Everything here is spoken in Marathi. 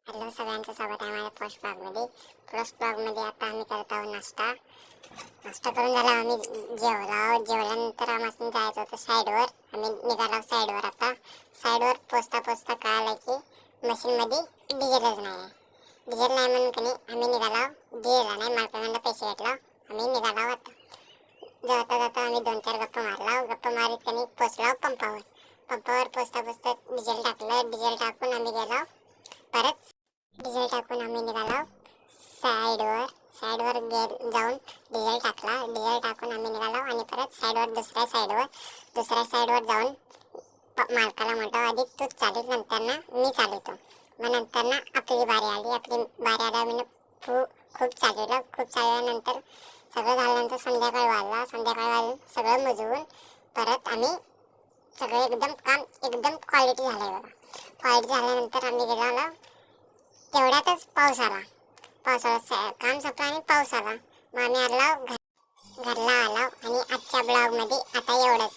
हॅलो सगळ्यांचं स्वागत आहे माझ्या फर्स्ट ब्लॉगमध्ये. फर्स्ट ब्लॉगमध्ये आता आम्ही करत आहोत नाश्ता करून झाला. आम्ही जेवल्यानंतर आम्हाला जायचं होतं साईडवर. आम्ही निघालो साईडवर. आता साईडवर पोचता काय आलं की मशीनमध्ये डिझेलच नाही आहे. डिझेल नाही म्हणून कधी आम्ही निघालो. डिझेल नाही, मालकाकडं पैसे घेतलो. आम्ही निघालो. आता जाता आम्ही 2-4 गप्पा मारीत कधी पोचलो पंपावर पोचता डिझेल टाकलं. डिझेल टाकून आम्ही गेलो. परत डिझेल टाकून आम्ही निघालो साईडवर जाऊन डिझेल टाकून आम्ही निघालो. आणि परत दुसऱ्या साईडवर जाऊन मालकाला म्हटलं आधी तूच चालव, नंतर ना मी चालवतो. मग नंतर ना आपली बारी आली. आम्ही खूप चालवल्यानंतर सगळं झाल्यानंतर संध्याकाळ वाजून सगळं मुजवून परत आम्ही सगळं एकदम क्वालिटी झालंय बघा. क्वालिटी झाल्यानंतर आम्ही गेलो. तेवढ्यातच पाऊस आला. काम संपलं आणि पाऊस आला. मग आम्ही घरला आलो. आणि आजच्या ब्लॉगमध्ये आता एवढंच.